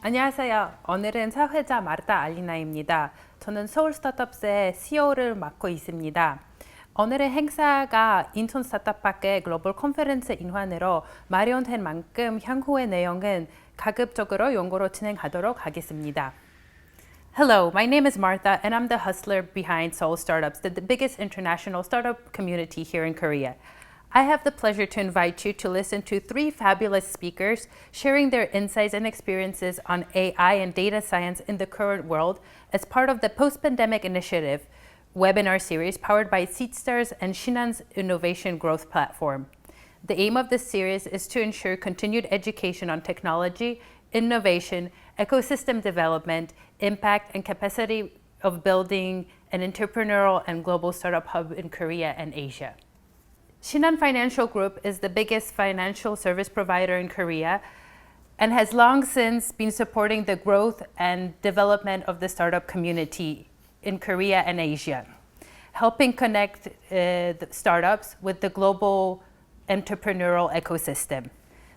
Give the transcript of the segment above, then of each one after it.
안녕하세요. 오늘은 사회자 마르타 알리나입니다. 저는 서울 스타트업스의 CEO를 맡고 있습니다. 오늘의 행사가 인천 스타트업학의 글로벌 컨퍼런스 인환으로 마련된 만큼 향후의 내용은 가급적으로 연구로 진행하도록 하겠습니다. Hello, my name is Martha and I'm the hustler behind Seoul Startups, the biggest international startup community here in Korea. I have the pleasure to invite you to listen to three fabulous speakers sharing their insights and experiences on AI and data science in the current world as part of the Post-Pandemic Initiative webinar series powered by Seedstars and Shinan's Innovation Growth Platform. The aim of this series is to ensure continued education on technology, innovation, ecosystem development, impact, and capacity of building an entrepreneurial and global startup hub in Korea and Asia. Shinhan Financial Group is the biggest financial service provider in Korea and has long since been supporting the growth and development of the startup community in Korea and Asia, helping connect the startups with the global entrepreneurial ecosystem.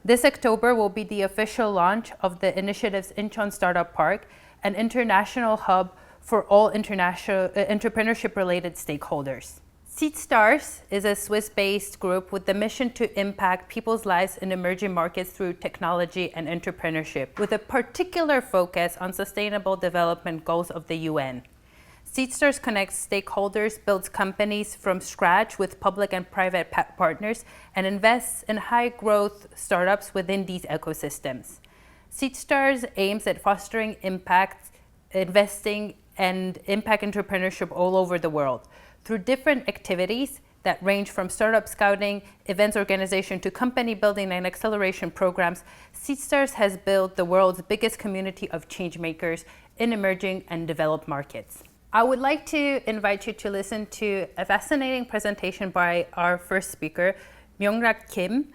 This October will be the official launch of the initiative's Incheon Startup Park, an international hub for all international entrepreneurship-related stakeholders. Seedstars is a Swiss-based group with the mission to impact people's lives in emerging markets through technology and entrepreneurship, with a particular focus on sustainable development goals of the UN. Seedstars connects stakeholders, builds companies from scratch with public and private partners, and invests in high-growth startups within these ecosystems. Seedstars aims at fostering impact, investing, and impact entrepreneurship all over the world through different activities that range from startup scouting, events organization, to company building and acceleration programs. Seedstars has built the world's biggest community of change makers in emerging and developed markets. I would like to invite you to listen to a fascinating presentation by our first speaker, Myung-rak Kim,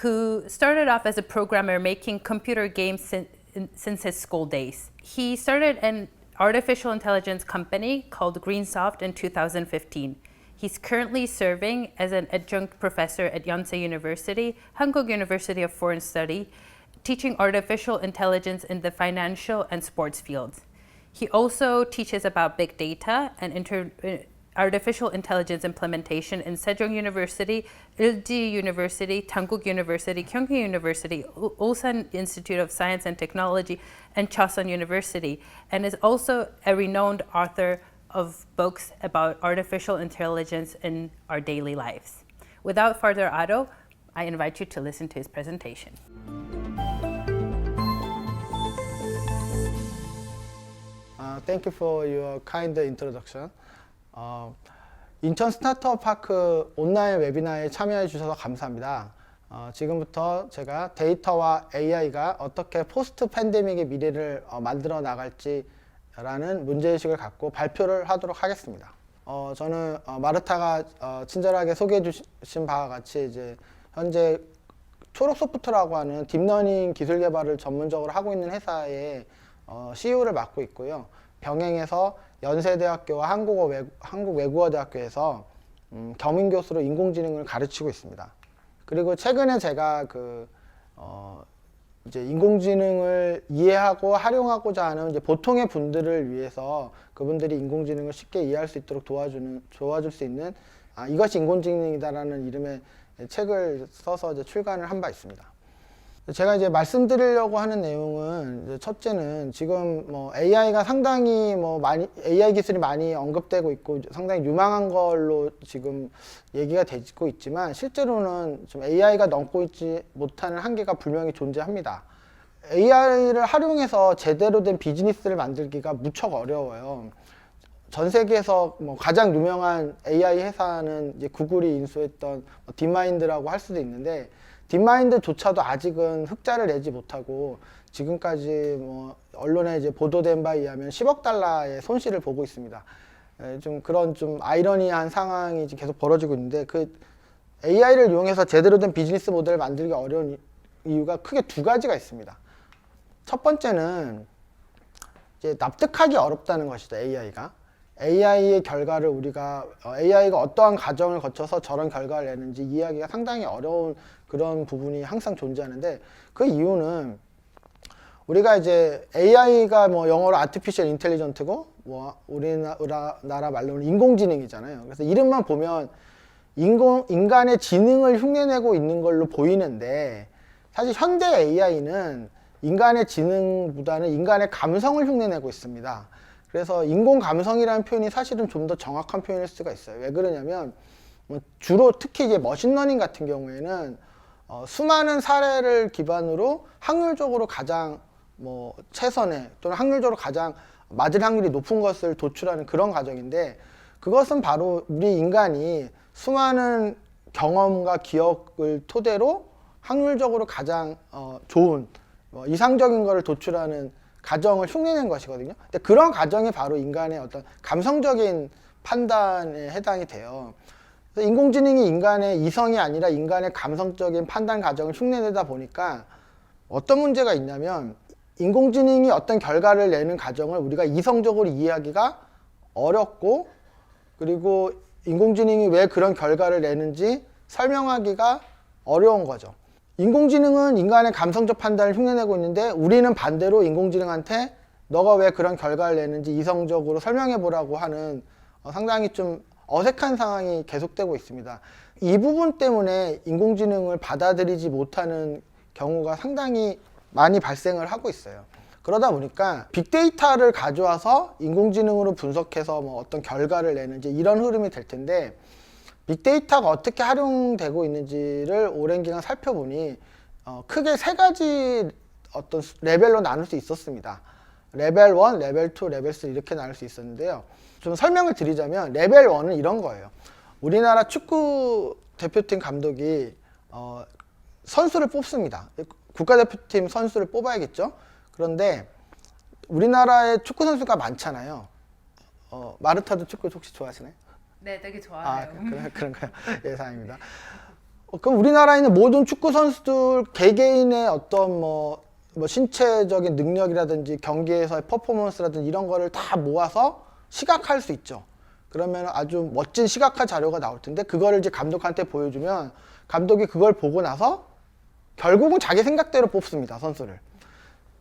who started off as a programmer making computer games since his school days. He started an artificial intelligence company called Greensoft in 2015. He's currently serving as an adjunct professor at Yonsei University, Hankuk University of Foreign Study, teaching artificial intelligence in the financial and sports fields. He also teaches about big data and artificial intelligence implementation in Sejong University, Ilji University, Dankook University, Kyunghee University, Ulsan Institute of Science and Technology, and Chosun University, and is also a renowned author of books about artificial intelligence in our daily lives. Without further ado, I invite you to listen to his presentation. Thank you for your kind introduction. 인천 스타트업 파크 온라인 웨비나에 참여해 주셔서 감사합니다. 지금부터 제가 데이터와 AI가 어떻게 포스트 팬데믹의 미래를 만들어 나갈지 라는 문제의식을 갖고 발표를 하도록 하겠습니다. 저는 마르타가 친절하게 소개해 주신 바와 같이 이제 현재 초록소프트라고 하는 딥러닝 기술 개발을 전문적으로 하고 있는 회사의 CEO를 맡고 있고요. 병행해서 연세대학교와 한국외국어대학교에서 겸임교수로 인공지능을 가르치고 있습니다. 그리고 최근에 제가 이제 인공지능을 이해하고 활용하고자 하는 이제 보통의 분들을 위해서 그분들이 인공지능을 쉽게 이해할 수 있도록 도와줄 수 있는 이것이 인공지능이다라는 이름의 책을 써서 이제 출간을 한 바 있습니다. 제가 이제 말씀드리려고 하는 내용은 첫째는 지금 AI가 상당히 AI 기술이 많이 언급되고 있고 상당히 유망한 걸로 지금 얘기가 되고 있지만 실제로는 좀 AI가 넘고 있지 못하는 한계가 분명히 존재합니다. AI를 활용해서 제대로 된 비즈니스를 만들기가 무척 어려워요. 전 세계에서 가장 유명한 AI 회사는 이제 구글이 인수했던 딥마인드라고 할 수도 있는데 딥마인드조차도 아직은 흑자를 내지 못하고 지금까지 언론에 이제 보도된 바에 의하면 10억 달러의 손실을 보고 있습니다. 좀 그런 좀 아이러니한 상황이 계속 벌어지고 있는데 그 AI를 이용해서 제대로 된 비즈니스 모델을 만들기 어려운 이유가 크게 두 가지가 있습니다. 첫 번째는 이제 납득하기 어렵다는 것이죠. AI의 결과를 AI가 어떠한 과정을 거쳐서 저런 결과를 내는지 이해하기가 상당히 어려운 그런 부분이 항상 존재하는데 그 이유는 우리가 이제 AI가 뭐 영어로 Artificial Intelligence고 뭐 우리나라 말로는 인공지능이잖아요. 그래서 이름만 보면 인간의 지능을 흉내내고 있는 걸로 보이는데 사실 현대 AI는 인간의 지능보다는 인간의 감성을 흉내내고 있습니다. 그래서 인공 감성이라는 표현이 사실은 좀 더 정확한 표현일 수가 있어요. 왜 그러냐면 주로 특히 이제 머신러닝 같은 경우에는 수많은 사례를 기반으로 확률적으로 가장 뭐 최선의 또는 확률적으로 가장 맞을 확률이 높은 것을 도출하는 그런 과정인데 그것은 바로 우리 인간이 수많은 경험과 기억을 토대로 확률적으로 가장 좋은 이상적인 것을 도출하는 과정을 흉내낸 것이거든요. 근데 그런 과정이 바로 인간의 어떤 감성적인 판단에 해당이 돼요. 그래서 인공지능이 인간의 이성이 아니라 인간의 감성적인 판단 과정을 흉내내다 보니까 어떤 문제가 있냐면 인공지능이 어떤 결과를 내는 과정을 우리가 이성적으로 이해하기가 어렵고 그리고 인공지능이 왜 그런 결과를 내는지 설명하기가 어려운 거죠. 인공지능은 인간의 감성적 판단을 흉내내고 있는데 우리는 반대로 인공지능한테 너가 왜 그런 결과를 내는지 이성적으로 설명해 보라고 하는 상당히 좀 어색한 상황이 계속되고 있습니다. 이 부분 때문에 인공지능을 받아들이지 못하는 경우가 상당히 많이 발생을 하고 있어요. 그러다 보니까 빅데이터를 가져와서 인공지능으로 분석해서 뭐 어떤 결과를 내는지 이런 흐름이 될 텐데 빅데이터가 어떻게 활용되고 있는지를 오랜 기간 살펴보니 크게 세 가지 어떤 레벨로 나눌 수 있었습니다. 레벨 1, 레벨 2, 레벨 3 이렇게 나눌 수 있었는데요. 좀 설명을 드리자면 레벨 1은 이런 거예요. 우리나라 축구 대표팀 감독이 선수를 뽑습니다. 국가대표팀 선수를 뽑아야겠죠. 그런데 우리나라에 축구 선수가 많잖아요. 마르타도 축구 혹시 좋아하시나요? 네, 되게 좋아해요. 그런가요? 예, 다행입니다. 그럼 우리나라에 있는 모든 축구 선수들 개개인의 어떤 뭐 신체적인 능력이라든지 경기에서의 퍼포먼스라든지 이런 거를 다 모아서 시각화할 수 있죠. 그러면 아주 멋진 시각화 자료가 나올 텐데 그거를 이제 감독한테 보여주면 감독이 그걸 보고 나서 결국은 자기 생각대로 뽑습니다, 선수를.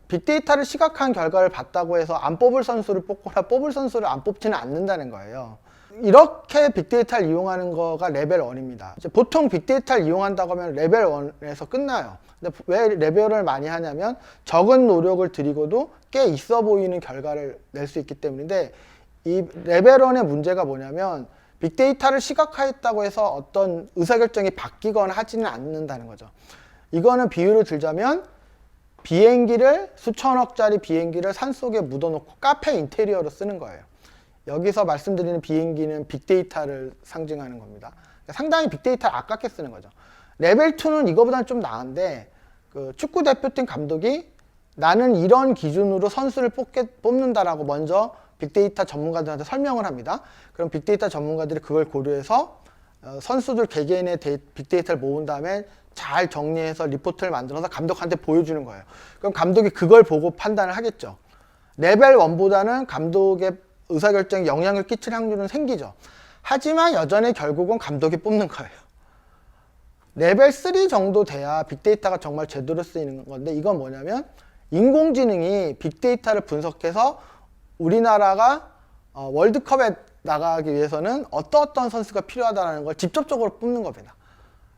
빅데이터를 시각화한 결과를 봤다고 해서 안 뽑을 선수를 뽑거나 뽑을 선수를 안 뽑지는 않는다는 거예요. 이렇게 빅데이터를 이용하는 거가 레벨 1입니다. 이제 보통 빅데이터를 이용한다고 하면 레벨 1에서 끝나요. 근데 왜 레벨 1을 많이 하냐면 적은 노력을 들이고도 꽤 있어 보이는 결과를 낼 수 있기 때문인데 이 레벨 1의 문제가 뭐냐면 빅데이터를 시각화했다고 해서 어떤 의사결정이 바뀌거나 하지는 않는다는 거죠. 이거는 비유를 들자면 비행기를 수천억짜리 비행기를 산속에 묻어놓고 카페 인테리어로 쓰는 거예요. 여기서 말씀드리는 비행기는 빅데이터를 상징하는 겁니다. 상당히 빅데이터를 아깝게 쓰는 거죠. 레벨 2는 이거보다는 좀 나은데 그 축구 대표팀 감독이 나는 이런 기준으로 선수를 뽑는다라고 먼저 빅데이터 전문가들한테 설명을 합니다. 그럼 빅데이터 전문가들이 그걸 고려해서 선수들 개개인의 빅데이터를 모은 다음에 잘 정리해서 리포트를 만들어서 감독한테 보여주는 거예요. 그럼 감독이 그걸 보고 판단을 하겠죠. 레벨 1보다는 감독의 의사결정에 영향을 끼칠 확률은 생기죠. 하지만 여전히 결국은 감독이 뽑는 거예요. 레벨 3 정도 돼야 빅데이터가 정말 제대로 쓰이는 건데 이건 뭐냐면 인공지능이 빅데이터를 분석해서 우리나라가 월드컵에 나가기 위해서는 어떤 선수가 필요하다는 걸 직접적으로 뽑는 겁니다.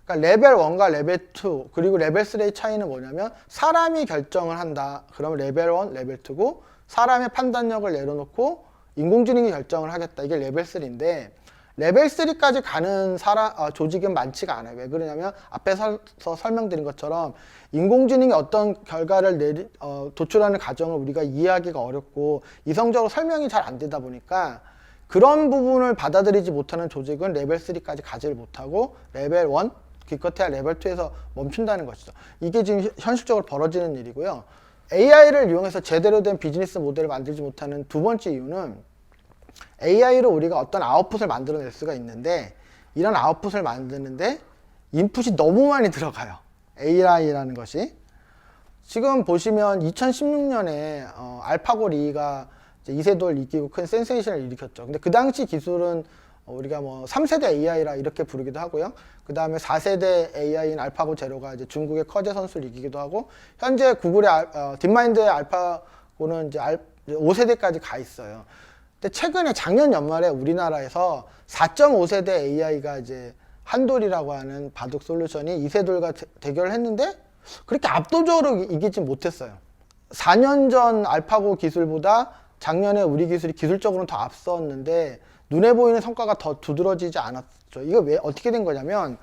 그러니까 레벨 1과 레벨 2 그리고 레벨 3의 차이는 뭐냐면 사람이 결정을 한다. 그러면 레벨 1, 레벨 2고 사람의 판단력을 내려놓고 인공지능이 결정을 하겠다. 이게 레벨 3인데 레벨 3까지 가는 조직은 많지가 않아요. 왜 그러냐면 앞에서 설명드린 것처럼 인공지능이 어떤 결과를 도출하는 과정을 우리가 이해하기가 어렵고 이성적으로 설명이 잘 안 되다 보니까 그런 부분을 받아들이지 못하는 조직은 레벨 3까지 가지를 못하고 레벨 1, 기껏해야 레벨 2에서 멈춘다는 것이죠. 이게 지금 현실적으로 벌어지는 일이고요. AI를 이용해서 제대로 된 비즈니스 모델을 만들지 못하는 두 번째 이유는 AI로 우리가 어떤 아웃풋을 만들어낼 수가 있는데 이런 아웃풋을 만드는데 인풋이 너무 많이 들어가요. AI라는 것이. 지금 보시면 2016년에 알파고 리가 이세돌 이기고 큰 센세이션을 일으켰죠. 근데 그 당시 기술은 우리가 뭐 3세대 AI라 이렇게 부르기도 하고요. 그 다음에 4세대 AI인 알파고 제로가 이제 중국의 커제 선수를 이기기도 하고, 현재 구글의 딥마인드의 알파고는 이제 5세대까지 가 있어요. 근데 최근에 작년 연말에 우리나라에서 4.5세대 AI가 이제 한돌이라고 하는 바둑 솔루션이 이세돌과 대결을 했는데 그렇게 압도적으로 이기진 못했어요. 4년 전 알파고 기술보다 작년에 우리 기술이 기술적으로는 더 앞섰는데 눈에 보이는 성과가 더 두드러지지 않았죠. 이거 왜 어떻게 된 거냐면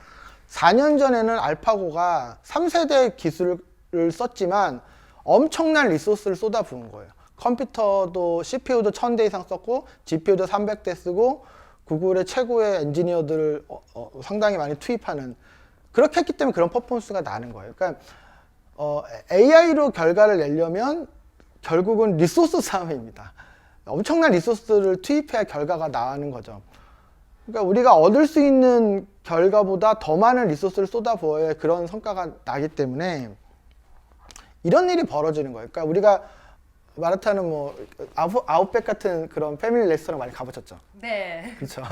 4년 전에는 알파고가 3세대 기술을 썼지만 엄청난 리소스를 쏟아부은 거예요. 컴퓨터도 CPU도 1000대 이상 썼고 GPU도 300대 쓰고 구글의 최고의 엔지니어들을 상당히 많이 투입하는, 그렇게 했기 때문에 그런 퍼포먼스가 나는 거예요. 그러니까 AI로 결과를 내려면 결국은 리소스 싸움입니다. 엄청난 리소스를 투입해야 결과가 나오는 거죠. 그러니까 우리가 얻을 수 있는 결과보다 더 많은 리소스를 쏟아부어야 그런 성과가 나기 때문에 이런 일이 벌어지는 거예요. 그러니까 우리가 마라타는 뭐 아웃백 같은 그런 패밀리 레스토랑 많이 가보셨죠? 네. 그렇죠.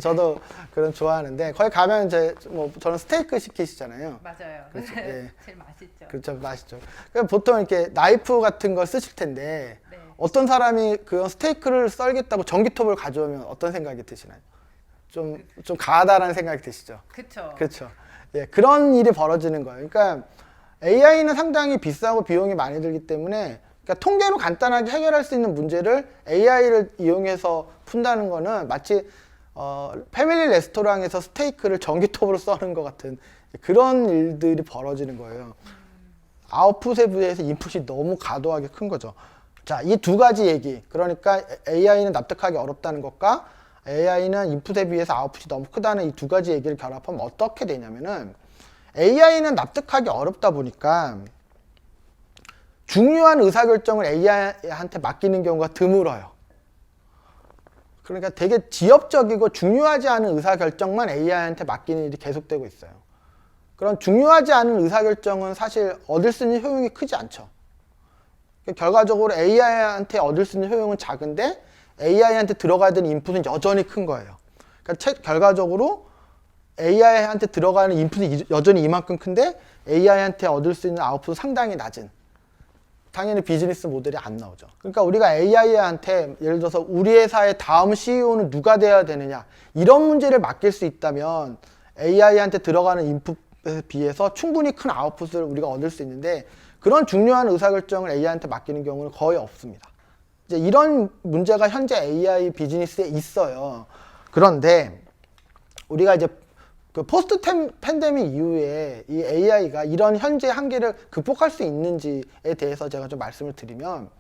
저도 그런 좋아하는데 거기 가면 이제 뭐 저는 스테이크 시키시잖아요. 맞아요. 그렇죠. 예. 제일 맛있죠. 그렇죠, 맛있죠. 그러니까 보통 이렇게 나이프 같은 걸 쓰실 텐데 네. 어떤 사람이 그 스테이크를 썰겠다고 전기톱을 가져오면 어떤 생각이 드시나요? 좀 가하다라는 생각이 드시죠? 그렇죠. 그렇죠. 예, 그런 일이 벌어지는 거예요. 그러니까 AI는 상당히 비싸고 비용이 많이 들기 때문에, 그러니까 통계로 간단하게 해결할 수 있는 문제를 AI를 이용해서 푼다는 거는 마치 패밀리 레스토랑에서 스테이크를 전기톱으로 써는 것 같은 그런 일들이 벌어지는 거예요. 아웃풋에 비해서 인풋이 너무 과도하게 큰 거죠. 자, 이 두 가지 얘기, 그러니까 AI는 납득하기 어렵다는 것과 AI는 인풋에 비해서 아웃풋이 너무 크다는 이 두 가지 얘기를 결합하면 어떻게 되냐면은, AI는 납득하기 어렵다 보니까 중요한 의사결정을 AI한테 맡기는 경우가 드물어요. 그러니까 되게 지엽적이고 중요하지 않은 의사결정만 AI한테 맡기는 일이 계속되고 있어요. 그런 중요하지 않은 의사결정은 사실 얻을 수 있는 효용이 크지 않죠. 결과적으로 AI한테 얻을 수 있는 효용은 작은데 AI한테 들어가야 되는 인풋은 여전히 큰 거예요. 그러니까 결과적으로 AI한테 들어가는 인풋이 여전히 이만큼 큰데 AI한테 얻을 수 있는 아웃풋은 상당히 낮은, 당연히 비즈니스 모델이 안 나오죠. 그러니까 우리가 AI한테 예를 들어서 우리 회사의 다음 CEO는 누가 돼야 되느냐, 이런 문제를 맡길 수 있다면 AI한테 들어가는 인풋에 비해서 충분히 큰 아웃풋을 우리가 얻을 수 있는데, 그런 중요한 의사결정을 AI한테 맡기는 경우는 거의 없습니다. 이제 이런 문제가 현재 AI 비즈니스에 있어요. 그런데 우리가 이제 그 포스트 팬데믹 이후에 이 AI가 이런 현재 한계를 극복할 수 있는지에 대해서 제가 좀 말씀을 드리면,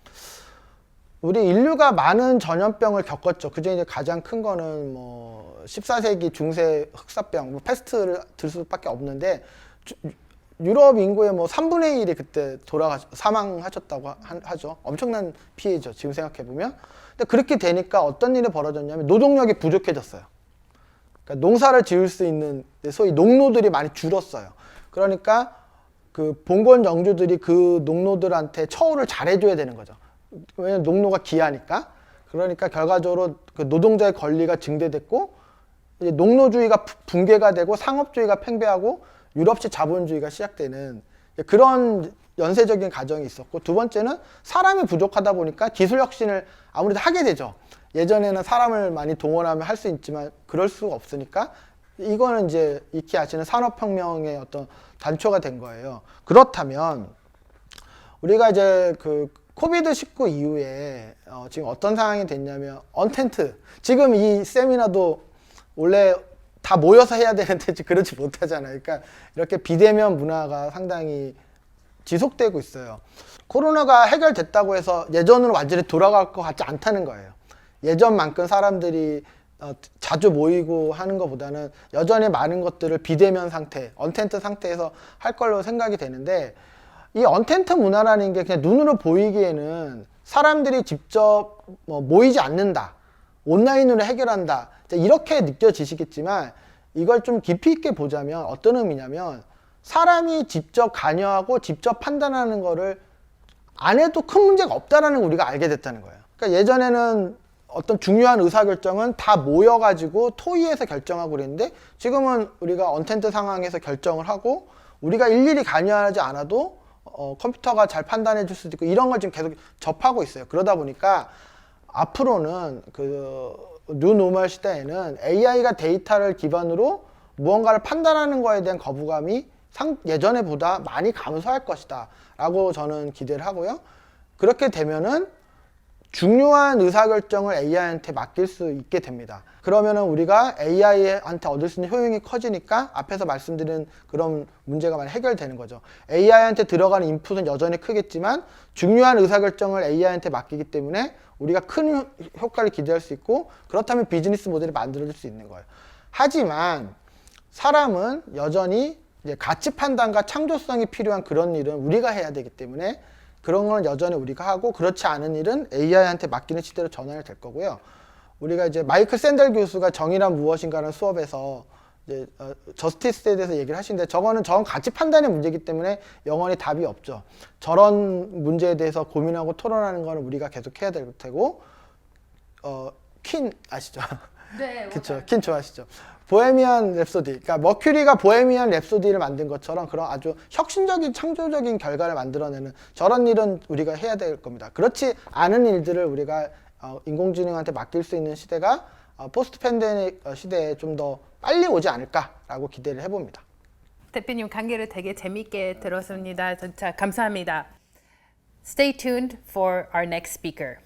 우리 인류가 많은 전염병을 겪었죠. 그중에 이제 가장 큰 거는 뭐 14세기 중세 흑사병, 뭐 패스트를 들 수밖에 없는데, 유럽 인구의 뭐 3분의 1이 그때 사망하셨다고 하죠. 엄청난 피해죠, 지금 생각해 보면. 근데 그렇게 되니까 어떤 일이 벌어졌냐면 노동력이 부족해졌어요. 그러니까 농사를 지을 수 있는 소위 농노들이 많이 줄었어요. 그러니까 그 봉건 영주들이 그 농노들한테 처우를 잘해줘야 되는 거죠. 왜냐면 농노가 귀하니까. 그러니까 결과적으로 그 노동자의 권리가 증대됐고, 이제 농노주의가 붕괴가 되고 상업주의가 팽배하고 유럽식 자본주의가 시작되는 그런 연쇄적인 과정이 있었고, 두 번째는 사람이 부족하다 보니까 기술 혁신을 아무래도 하게 되죠. 예전에는 사람을 많이 동원하면 할 수 있지만 그럴 수가 없으니까, 이거는 이제 익히 아시는 산업혁명의 어떤 단초가 된 거예요. 그렇다면 우리가 이제 그 코비드19 이후에 지금 어떤 상황이 됐냐면, 언텐트, 지금 이 세미나도 원래 다 모여서 해야 되는데 그러지 못하잖아요. 그러니까 이렇게 비대면 문화가 상당히 지속되고 있어요. 코로나가 해결됐다고 해서 예전으로 완전히 돌아갈 것 같지 않다는 거예요. 예전만큼 사람들이 자주 모이고 하는 것보다는 여전히 많은 것들을 비대면 상태, 언텐트 상태에서 할 걸로 생각이 되는데, 이 언텐트 문화라는 게 그냥 눈으로 보이기에는 사람들이 직접 모이지 않는다, 온라인으로 해결한다, 이렇게 느껴지시겠지만, 이걸 좀 깊이 있게 보자면 어떤 의미냐면, 사람이 직접 관여하고 직접 판단하는 거를 안 해도 큰 문제가 없다라는 걸 우리가 알게 됐다는 거예요. 그러니까 예전에는 어떤 중요한 의사결정은 다 모여가지고 토의해서 결정하고 그랬는데 지금은 우리가 언텐트 상황에서 결정을 하고 우리가 일일이 관여하지 않아도 컴퓨터가 잘 판단해 줄 수도 있고 이런 걸 지금 계속 접하고 있어요. 그러다 보니까 앞으로는 그 뉴노멀 시대에는 AI가 데이터를 기반으로 무언가를 판단하는 거에 대한 거부감이 예전에보다 많이 감소할 것이다 라고 저는 기대를 하고요. 그렇게 되면은 중요한 의사결정을 AI한테 맡길 수 있게 됩니다. 그러면은 우리가 AI한테 얻을 수 있는 효용이 커지니까 앞에서 말씀드린 그런 문제가 많이 해결되는 거죠. AI한테 들어가는 인풋은 여전히 크겠지만 중요한 의사결정을 AI한테 맡기기 때문에 우리가 큰 효과를 기대할 수 있고 그렇다면 비즈니스 모델이 만들어질 수 있는 거예요. 하지만 사람은 여전히 이제 가치 판단과 창조성이 필요한 그런 일은 우리가 해야 되기 때문에 그런 건 여전히 우리가 하고 그렇지 않은 일은 AI한테 맡기는 시대로 전환이 될 거고요. 우리가 이제 마이클 샌델 교수가 정의란 무엇인가라는 수업에서 이제 저스티스에 대해서 얘기를 하시는데 저건 가치 판단의 문제이기 때문에 영원히 답이 없죠. 저런 문제에 대해서 고민하고 토론하는 거는 우리가 계속 해야 될 테고 퀸 아시죠? 네. 그렇죠. 퀸 좋아하시죠. 보헤미안 랩소디. 그러니까 머큐리가 보헤미안 랩소디를 만든 것처럼 그런 아주 혁신적인 창조적인 결과를 만들어내는 저런 일은 우리가 해야 될 겁니다. 그렇지 않은 일들을 우리가 인공지능한테 맡길 수 있는 시대가 포스트 팬데믹 시대에 좀 더 빨리 오지 않을까라고 기대를 해봅니다. 대표님 강의를 되게 재밌게 들었습니다. 진짜 감사합니다. Stay tuned for our next speaker.